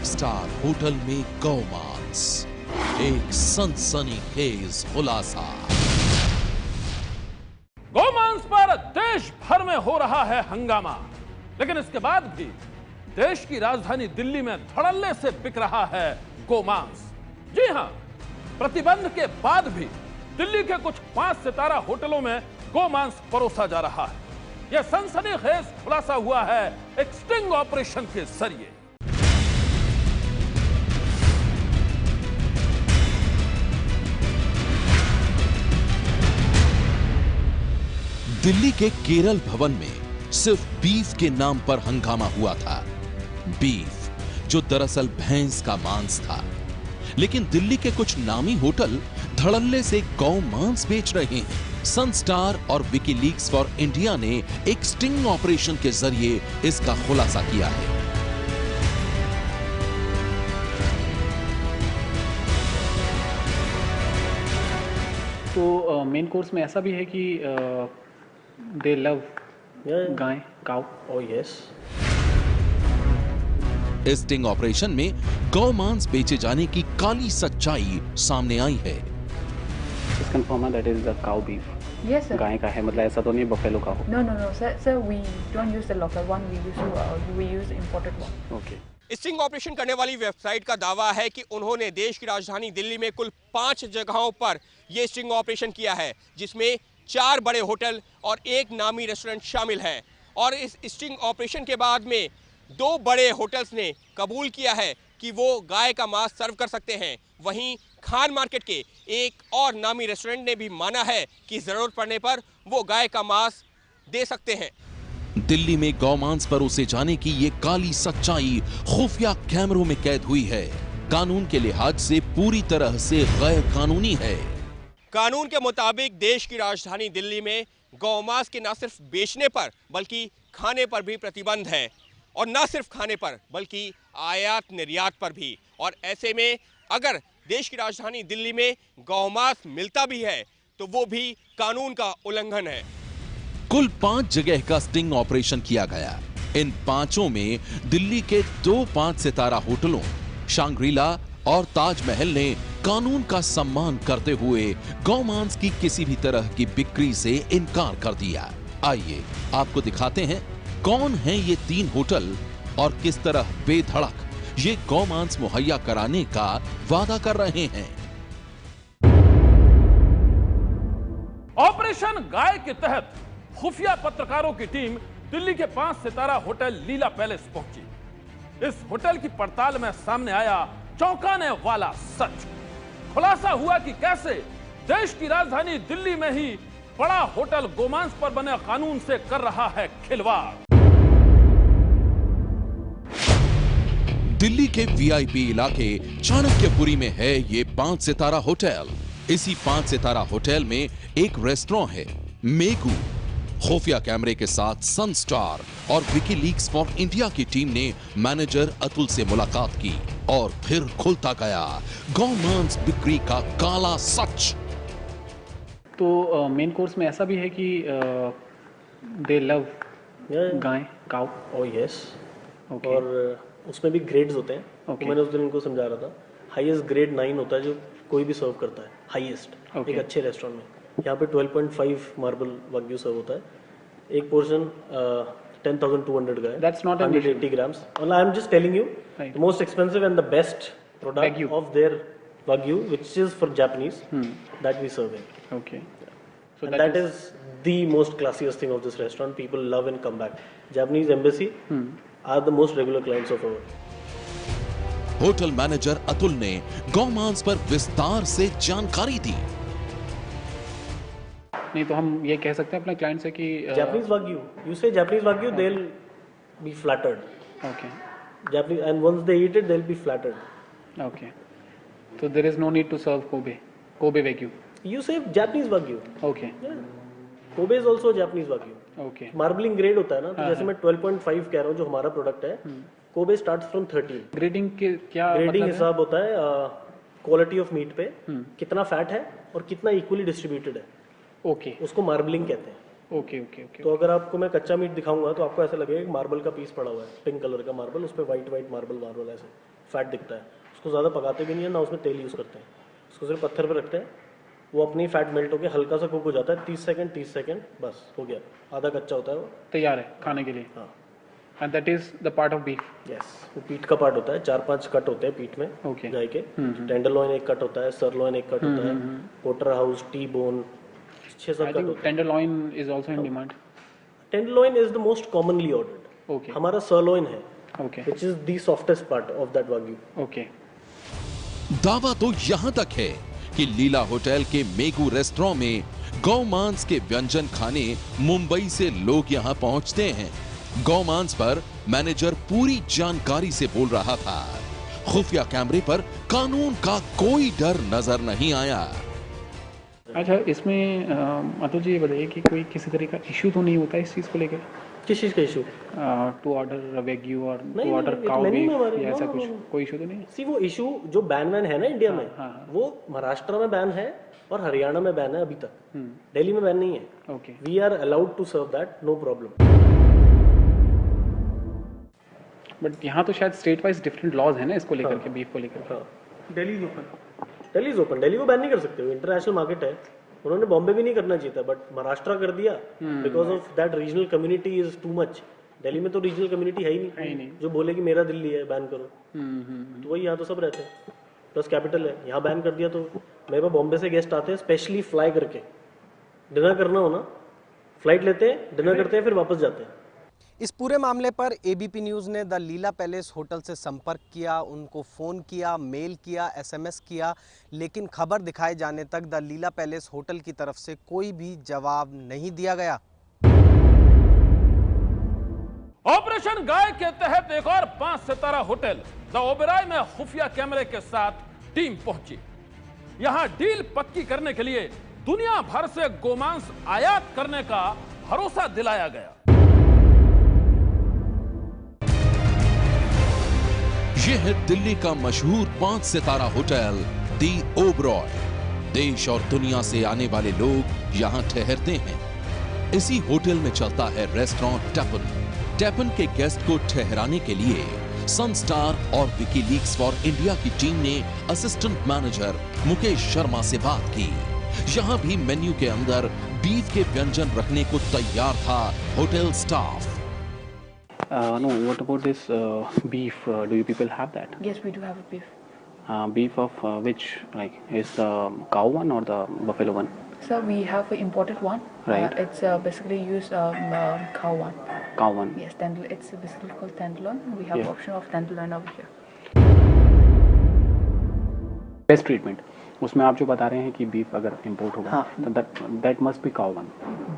Star hotel में गौमांस, एक सनसनीखेज खुलासा। गौमांस पर देश भर में हो रहा है हंगामा, लेकिन इसके बाद भी देश की राजधानी दिल्ली में धड़ल्ले से बिक रहा है गौमांस। जी हां, प्रतिबंध के बाद भी दिल्ली के कुछ 5 सितारा होटलों में गौमांस परोसा जा रहा है। यह सनसनीखेज खुलासा हुआ है एक स्टिंग ऑपरेशन के जरिए। दिल्ली के केरल भवन में सिर्फ बीफ के नाम पर हंगामा हुआ था। बीफ जो दरअसल भैंस का मांस था, लेकिन दिल्ली के कुछ नामी होटल धड़ल्ले से गौ मांस बेच रहे हैं। सन स्टार और विकीलीक्स फॉर इंडिया ने एक स्टिंग ऑपरेशन के जरिए इसका खुलासा किया है। तो मेन कोर्स में ऐसा भी है कि दे लव गाय, काउ। Oh yes. इस स्टिंग ऑपरेशन में गौ मांस बेचे जाने की काली सच्चाई सामने आई है। Just confirm that is the cow beef. Yes, sir. गाय का है, मतलब ऐसा तो नहीं बफेलो का हो। No, sir. We don't use the local one. We use imported one. Okay. Sting operation करने वाली वेबसाइट का दावा है कि उन्होंने देश की राजधानी दिल्ली में कुल 5 जगहों पर यह स्टिंग ऑपरेशन किया है, जिसमें 4 बड़े होटल और 1 नामी रेस्टोरेंट शामिल है। और इस स्टिंग ऑपरेशन के बाद में 2 बड़े होटल्स ने कबूल किया है कि वो गाय का मांस सर्व कर सकते हैं। वहीं खान मार्केट के एक और नामी रेस्टोरेंट ने भी माना है कि जरूरत पड़ने पर वो गाय का मांस दे सकते हैं। दिल्ली में गौमांस परोसे जाने की ये काली सच्चाई खुफिया कैमरों में कैद हुई है। कानून के लिहाज से पूरी तरह से गैर कानूनी है। कानून के मुताबिक देश की राजधानी दिल्ली में गौमांस के न सिर्फ बेचने पर बल्कि खाने पर भी प्रतिबंध है, और न सिर्फ खाने पर बल्कि आयात निर्यात पर भी। और ऐसे में अगर देश की राजधानी दिल्ली में गौमांस मिलता भी है तो वो भी कानून का उल्लंघन है। कुल 5 जगह का स्टिंग ऑपरेशन किया गया। इन 5 में दिल्ली के 2 5 सितारा होटलों शांग्रीला और ताजमहल ने कानून का सम्मान करते हुए गौमांस की किसी भी तरह की बिक्री से इनकार कर दिया। आइए आपको दिखाते हैं कौन हैं ये 3 होटल और किस तरह बेधड़क ये गौमांस मुहैया कराने का वादा कर रहे हैं। ऑपरेशन गाय के तहत खुफिया पत्रकारों की टीम दिल्ली के 5 सितारा होटल लीला पैलेस पहुंची। इस होटल की पड़ताल में सामने आया चौंकाने वाला सच। खुलासा हुआ कि कैसे देश की राजधानी दिल्ली में ही बड़ा होटल गोमांस पर बने कानून से कर रहा है खिलवाड़। दिल्ली के वीआईपी इलाके चाणक्यपुरी में है ये 5 सितारा होटल। इसी 5 सितारा होटल में एक रेस्टोरेंट है, मेगू। खुफिया कैमरे के साथ सन स्टार और विकीलीक्स फॉर इंडिया की टीम ने मैनेजर अतुल से मुलाकात की और फिर खुलता गया गौमांस बिक्री का काला सच। तो मेन कोर्स में ऐसा भी है कि दे लव गाय, काउ। Oh yes. Okay. और उसमें भी ग्रेड्स होते हैं। Okay. मैंने उस दिन इनको समझा रहा था। हाईएस्ट ग्रेड 9 होता है जो कोई भी सर्व करता है, हाईएस्ट। Okay. एक अच्छे रेस्टोरेंट में यहाँ पे 12.5 मार्बल वाग्यू सर्व होता है। एक पोर्शन 10,200 का है। That's not an 180 grams. Well, I am just telling you, Right. the most expensive and the best product Wagyu. of their wagyu, which is for Japanese, that we serve in. Okay. So And that is the most classiest thing of this restaurant. People love and come back. Japanese embassy are the most regular clients of ours. Hotel manager Atul ने गौमांस पर विस्तार से जानकारी दी। नहीं तो हम ये कह सकते हैं अपने क्लाइंट से कि Japanese wagyu. You say Japanese wagyu, they'll be flattered. Okay, Japanese, and once they eat it, they'll be flattered. Okay. तो there is no need to serve Kobe wagyu. You say Japanese wagyu. Okay, Yeah. Kobe is also Japanese wagyu. Okay, marbling grade होता है ना, तो जैसे मैं 12.5 कह रहा हूँ जो हमारा प्रोडक्ट है, कोबे स्टार्ट्स फ्रॉम 13। ग्रेडिंग के क्या ग्रेडिंग मतलब हिसाब होता है क्वालिटी ऑफ मीट पे कितना फैट है और कितना इक्वली डिस्ट्रीब्यूटेड है, है? ओके, उसको मार्बलिंग कहते हैं। Okay, okay, okay. तो अगर आपको मैं कच्चा मीट दिखाऊंगा तो आपको ऐसा लगेगा कि मार्बल का पीस पड़ा हुआ है, पिंक कलर का मार्बल, उस पर व्हाइट मार्बल ऐसे फैट दिखता है, उसको ज़्यादा पकाते भी नहीं है ना उसमें तेल यूज़ करते हैं, उसको सिर्फ पत्थर पे रखते हैं, वो अपनी फैट मेल्ट होकर हल्का सा कुक हो जाता है, 30 सेकंड बस हो गया, आधा कच्चा होता है वो, तैयार है खाने के लिए। हाँ and that is the part of beef. Yes, वो पीठ का पार्ट होता है, 4-5 कट होते हैं पीठ में Okay. गाय के, टेंडरलॉइन एक कट होता है, सरलॉइन एक कट होता है, porter house, T bone, 6-7 I cut think होते हैं। Tenderloin is also in demand. Tenderloin is the most commonly ordered. Okay हमारा सरलॉइन है okay which is the softest part of that wagyu. Okay. दावा तो यहां तक है कि लीला होटल के मेगू रेस्टोरेंट में गौ मांस के व्यंजन खाने मुंबई से लोग यहां पहुंचते हैं। गौ मांस पर मैनेजर पूरी जानकारी से बोल रहा था। खुफिया कैमरे पर कानून का कोई डर नजर नहीं आया। अच्छा, इसमें अतुल जी ये बताइए कि कोई किसी तरह का इशू तो नहीं होता इस चीज़ को लेकर, किस चीज का इशू? टू ऑर्डर वेग्यू और नहीं, टू ऑर्डर नहीं, काउ मेन्यू बीफ में हमारे- या नो, ऐसा नो, कुछ? No, no. कोई इशू तो नहीं है? सी वो इशू जो बैन है ना इंडिया में, हाँ। वो महाराष्ट्र में बैन है और हरियाणा में बैन है अभी तक, दिल्ली में बैन नहीं है। Okay. We are allowed to serve that, no problem. But यहाँ तो शायद स्टेट वाइज डिफरेंट लॉज है ना इसको लेकर के, बीफ को लेकर। हाँ, दिल्ली इज ओपन, दिल्ली को बैन नहीं कर सकते, वो इंटरनेशनल मार्केट है, उन्होंने बॉम्बे भी नहीं करना चाहिए था, बट महाराष्ट्र कर दिया because of that regional community is too much. Delhi में तो रीजनल कम्युनिटी है ही नहीं जो बोले कि मेरा दिल्ली है बैन करो। तो वही यहाँ तो सब रहते हैं, प्लस कैपिटल है, यहाँ बैन कर दिया तो मेरे पास बॉम्बे से गेस्ट आते हैं स्पेशली फ्लाई करके, डिनर करना हो ना, फ्लाइट लेते हैं, डिनर करते हैं, फिर वापस जाते हैं। इस पूरे मामले पर एबीपी न्यूज़ ने द लीला पैलेस होटल से संपर्क किया, उनको फ़ोन किया, मेल किया, एसएमएस किया, लेकिन खबर दिखाए जाने तक द लीला पैलेस होटल की तरफ से कोई भी जवाब नहीं दिया गया। ऑपरेशन गाय के तहत एक और 5 सितारा होटल द ओबेरॉय में खुफिया कैमरे के साथ टीम पहुंची। यहां डील पक्की करने के लिए दुनिया भर से गोमांस आयात करने का भरोसा दिलाया गया। यह है दिल्ली का मशहूर 5 सितारा होटल दी ओबरॉय। देश और दुनिया से आने वाले लोग यहां ठहरते हैं। इसी होटल में चलता है रेस्टोरेंट टैपन। टैपन के गेस्ट को ठहराने के लिए सनस्टार और विकीलीक्स फॉर इंडिया की टीम ने असिस्टेंट मैनेजर मुकेश शर्मा से बात की। यहां भी मेन्यू के अंदर बीफ के व्यंजन रखने को तैयार था hotel staff. No, what about this beef? Do you people have that? Yes, we do have a beef. Beef of which, like, is the cow one or the buffalo one? So we have an imported one. Right. It's basically used cow one. Cow one. Yes, it's basically called tenderloin. We have Yeah. option of tenderloin over here. Best treatment. उसमें आप जो बता रहे हैं कि beef अगर import होगा, हाँ. तो that must be cow one,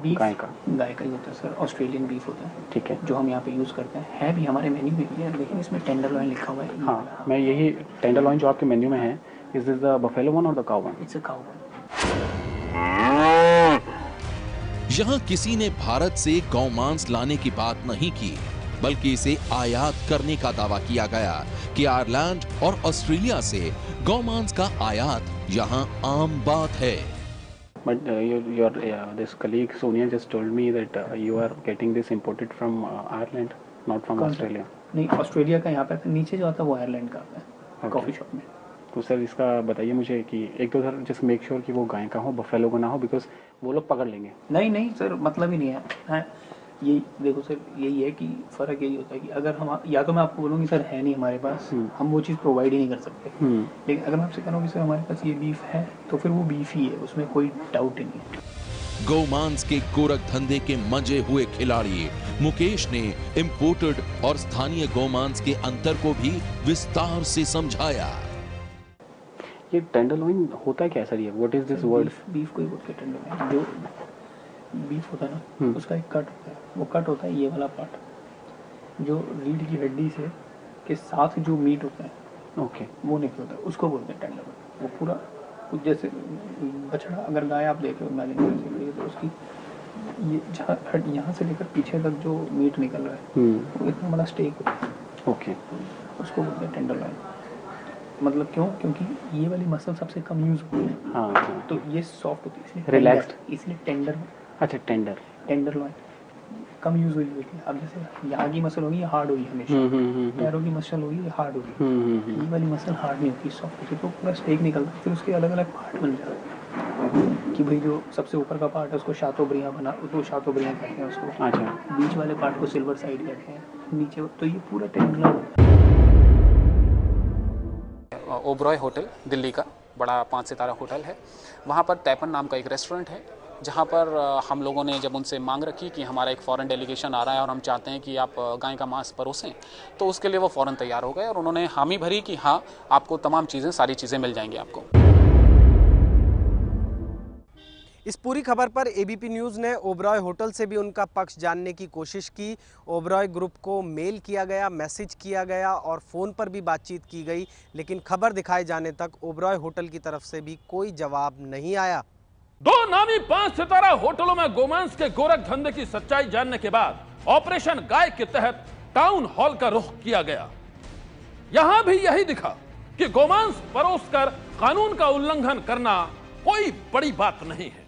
beef गाय का। गाय का ही होता है सर, ऑस्ट्रेलियन बीफ होता है, ठीक है। जो हम यहाँ पे यूज़ करते हैं। है भी हमारे मेन्यू में भी है, लेकिन इसमें टेंडरलॉइन लिखा हुआ है। हाँ, मैं यही टेंडरलॉइन जो आपके मेन्यू में है, is this the buffalo one और the cow one? It's a cow one. यहां किसी ने भारत से गौमांस लाने की बात नहीं की, बल्कि इसे आयात करने का दावा किया गया कि आयरलैंड और ऑस्ट्रेलिया से गौमांस का आयात यहां आम बात है। But your this colleague Sonia just told me that you are getting this imported from Ireland, not from Australia. नहीं, ऑस्ट्रेलिया का यहाँ पे नीचे जो आता है वो आयरलैंड का आता है, Okay. कॉफी शॉप में। तो सर इसका बताइए मुझे कि एक तो सर जस्ट मेक श्योर कि वो गाय का हो, बफेलो का ना हो, बिकॉज वो लोग पकड़ लेंगे। नहीं नहीं सर, मतलब ही नहीं है। हाँ, ये देखो सर, यही है कि फ़र्क यही होता है कि अगर हम, या तो मैं आपको बोलूँगी सर है नहीं हमारे पास, हम वो चीज़ प्रोवाइड ही नहीं कर सकते। लेकिन अगर मैं आपसे कहूँगी सर हमारे पास ये बीफ है, तो फिर वो बीफ ही है, उसमें कोई डाउट ही नहीं है। गौमांस के गोरख धंधे के मंजे हुए खिलाड़ी मुकेश ने इंपोर्टेड और स्थानीय गौमांस के अंतर को भी विस्तार से समझाया। ये टेंडरलॉइन होता है क्या सर? ये what is this word? Beef को ही बोलते हैं टेंडरलॉइन। जो बीफ होता है ना, उसका एक कट होता है, वो कट होता है ये वाला पार्ट, जो रीढ़ की हड्डी से के साथ जो मीट होता है, ओके, वो निकलता है, उसको बोलते हैं टेंडरलॉइन। वो पूरा जैसे बछड़ा, अगर गाय आप देख रहे हो इमेजिन करिए, तो उसकी ये जहाँ यहाँ से लेकर पीछे तक जो मीट निकल रहा है, वो इतना बड़ा स्टेक होता है, ओके, उसको बोलते हैं टेंडरलॉइन। मतलब क्यों? क्योंकि ये वाली मसल सबसे कम यूज होती है। हाँ, हाँ, तो ये सॉफ्ट होती है, इसलिए Relaxed. इसलिए टेंडर, अच्छा, टेंडरलॉइन। कम यूज हुई थी। अब जैसे यहाँ की मसल होगी ये हार्ड होगी हमेशा, पैरों की मसल होगी ये हार्ड होगी, ये वाली मसल हार्ड नहीं होती, सॉफ्ट होती, तो पूरा स्टेक निकलता, फिर उसके अलग अलग पार्ट बन जाते हैं कि भाई जो सबसे ऊपर का पार्ट है उसको शातोब्रियाँ बना, तो शातोब्रियाँ कहते हैं उसको। अच्छा। बीच वाले पार्ट को सिल्वर साइड कहते हैं, नीचे तो ये पूरा टेंगुलर होता है। ओबरॉय होटल दिल्ली का बड़ा 5 सितारा होटल है, वहाँ पर तैपन नाम का एक रेस्टोरेंट है, जहाँ पर हम लोगों ने जब उनसे मांग रखी कि हमारा एक फ़ॉरेन डेलीगेशन आ रहा है और हम चाहते हैं कि आप गाय का मांस परोसें, तो उसके लिए वो फ़ौरन तैयार हो गए और उन्होंने हामी भरी कि हाँ आपको तमाम चीज़ें, सारी चीज़ें मिल जाएंगी आपको। इस पूरी खबर पर एबीपी न्यूज़ ने ओबरॉय होटल से भी उनका पक्ष जानने की कोशिश की। ओबरॉय ग्रुप को मेल किया गया, मैसेज किया गया और फ़ोन पर भी बातचीत की गई, लेकिन खबर दिखाए जाने तक ओबरॉय होटल की तरफ से भी कोई जवाब नहीं आया। 2 नामी 5 सितारा होटलों में गोमांस के गोरख धंधे की सच्चाई जानने के बाद ऑपरेशन गाय के तहत टाउन हॉल का रुख किया गया। यहां भी यही दिखा कि गोमांस परोसकर कानून का उल्लंघन करना कोई बड़ी बात नहीं है।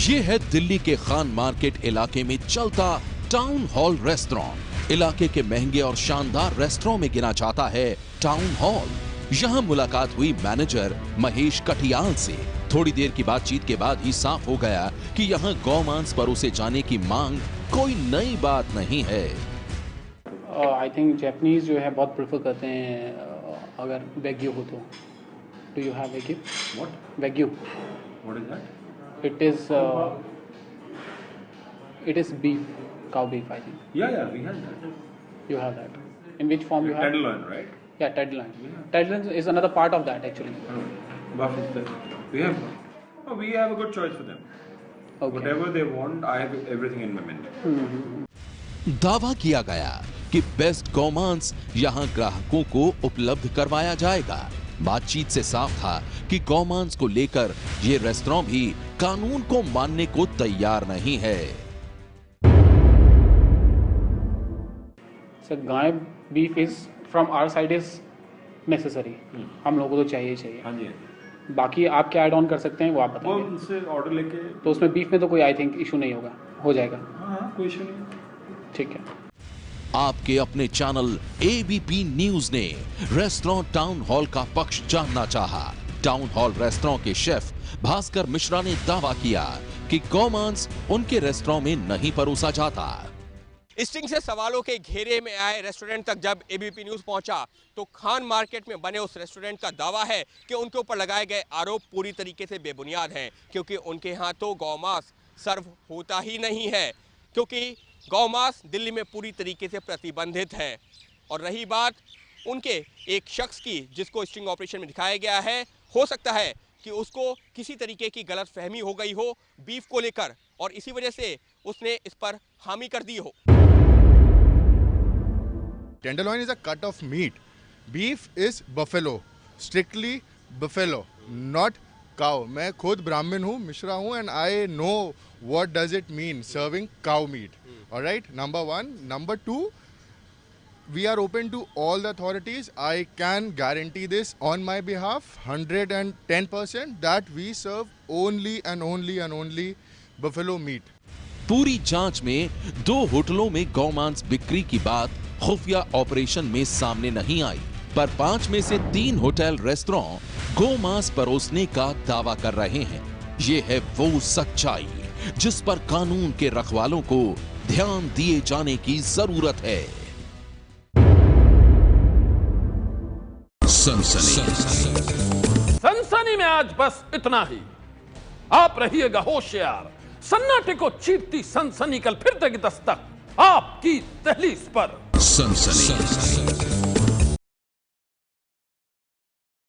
ये है दिल्ली के खान मार्केट इलाके में चलता टाउन हॉल रेस्टोरेंट। इलाके के महंगे और शानदार रेस्टोरेंट में गिना जाता है टाउन हॉल। यहाँ मुलाकात हुई मैनेजर महेश कटियाल से। थोड़ी देर की बातचीत के बाद ही साफ हो गया कि यहाँ गौमांस परोसे जाने की मांग कोई नई बात नहीं है। आई थिंक जैपनीज जो है बहुत प्रेफर करते हैं अगर वैग्यू हो तो। Do you have wagyu? What? Wagyu. What is that? It is beef, cow beef, I think. Yeah, we have that. You have that. In which form you have? Tenderloin, right? Yeah, tenderloin. Tenderloin is another part of that actually. Buffalo. We have. Oh, we have a good choice for them. Okay. Whatever they want, I have everything in my menu. दावा किया गया कि best गौमांस यहाँ ग्राहकों को उपलब्ध करवाया जाएगा। बातचीत से साफ था कि गौमांस को लेकर ये रेस्टोरेंट भी कानून को मानने को तैयार नहीं है। सर गाय beef is from our side is necessary, हम लोगों को तो चाहिए। हाँ जी। बाकी आप क्या ऐड ऑन कर सकते हैं वो आप बताइए। वो उनसे ऑर्डर लेके तो उसमें बीफ में तो कोई आई थिंक इशू नहीं होगा, हो जाएगा। हाँ, कोई इशू नहीं। ठीक है। आपके अपने चैनल एबीपी न्यूज ने रेस्टोरेंट टाउन हॉल का पक्ष जानना चाहा। टाउन हॉल रेस्टोरेंट के शेफ भास्कर मिश्रा ने दावा किया कि गौमांस उनके रेस्टोरेंट में नहीं परोसा जाता। स्टिंग से सवालों के घेरे में आए रेस्टोरेंट तक जब एबीपी न्यूज पहुंचा तो खान मार्केट में बने उस रेस्टोरेंट का दावा है कि उनके ऊपर लगाए गए आरोप पूरी तरीके से बेबुनियाद हैं, क्योंकि उनके यहाँ तो गौमांस सर्व होता ही नहीं है, क्योंकि गौमांस दिल्ली में पूरी तरीके से प्रतिबंधित है। और रही बात उनके एक शख्स की जिसको स्टिंग ऑपरेशन में दिखाया गया है, हो सकता है कि उसको किसी तरीके की गलतफहमी हो गई हो बीफ को लेकर और इसी वजह से उसने इस पर हामी कर दी हो। Tenderloin is a cut of meat. Beef is buffalo, strictly buffalo, not cow. मैं खुद ब्राह्मण हूँ, मिश्रा हूँ, and I know what does it mean serving cow meat. All right, number one. Number two, we are open to all the authorities. I can guarantee this on my behalf, 110%, that we serve only and only and only buffalo meat. पूरी जांच में 2 होटलों में गौमांस बिक्री की बात खुफिया operation में सामने नहीं आई, पर 5 में से 3 होटल रेस्टोरेंट गौमांस परोसने का दावा कर रहे हैं। ये है वो सच्चाई जिस पर कानून के रखवालों को ध्यान दिए जाने की जरूरत है। सनसनी में आज बस इतना ही। आप रहिएगा होशियार। सन्नाटे को चीरती सनसनी कल फिर देगी दस्तक आपकी दहलीज पर। सनसनी।